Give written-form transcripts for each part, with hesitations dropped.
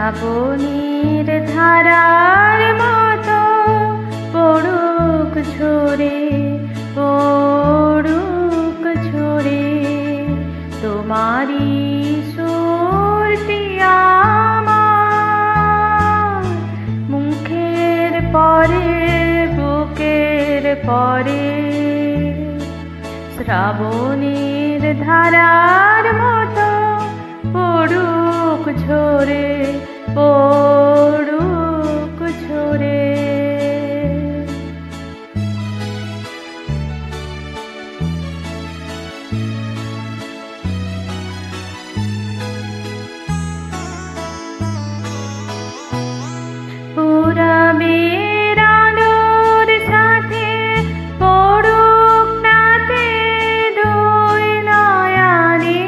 শ্রাবণীর ধারার মতো পড়ুক ঝরে, পড়ুক ঝরে তোমারি সুরটি আমার মুখের পরে, বুকের পরে। শ্রাবণীর ধারার মতো পড়ুক ঝরে, পড়ুক ঝরে। পুরবের আলোর সাথে পড়ুক নাতে দুই নয়নে,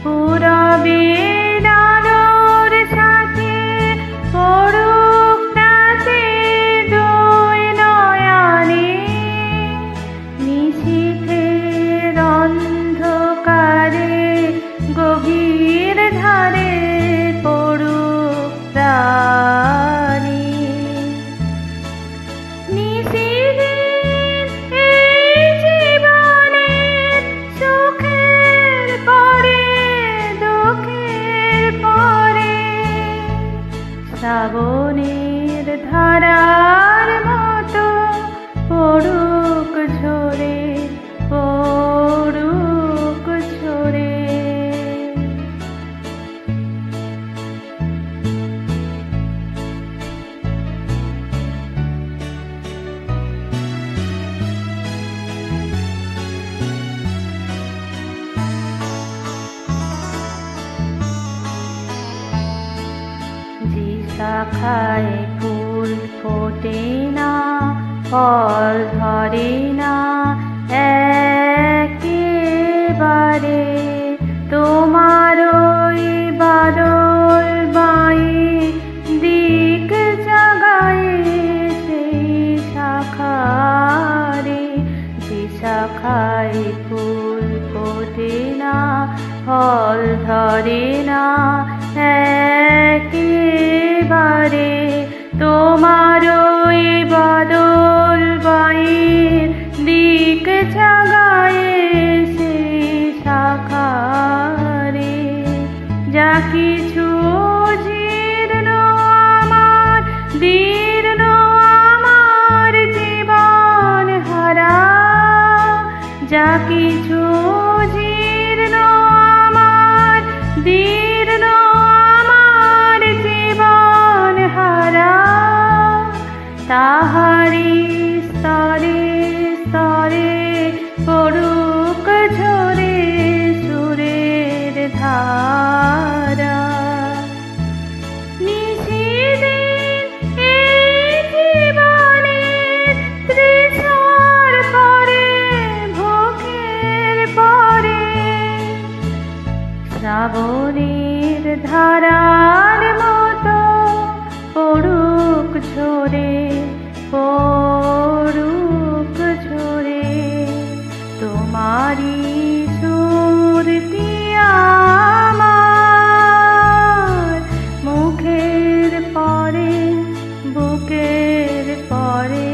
পুরবের আলোর সাথে পড়ুক নাতে দুই নয়নে। নিশীথের অন্ধকারে গভীর ধারে পড়ুক প্রাণী। নিশিদিন এই জীবনের সুখের পরে, দুঃখের পরে। শ্রাবণের ধারার মতো পড়ুক ঝরে, পড়ুক ঝরে। যে শাখায় ফুল ফোটে না, ফল ধরে না একেবারে, তোমার ওই বাদল বায়ে দিক জাগায় সেই শাখারে। যে শাখায় ফুল ফোটে না, ফল ধরে না একেবারে, তোমার ওই বাদল বায়ের দিক জাগায় সেই শাখারে। যা কিছু জীর্ণ আমার, দীর্ণ আমার জীবন হারা, যা কিছু জীর্ণ আমার, দীর্ণ আমার জীবন হারা। তাহারি স্তরে স্তরে পড়ুক ঝরে সুরের ধারা। নিশিদিন এই জীবনের তৃষার পরে, ভোগের পরে। শ্রাবণের ধারার মতো পড়ুক ঝরে, পড়ুক ঝরে তোমারি সুরটি আমার মুখের পরে, বুকের পরে।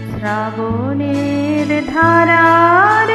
শ্রাবণের ধারার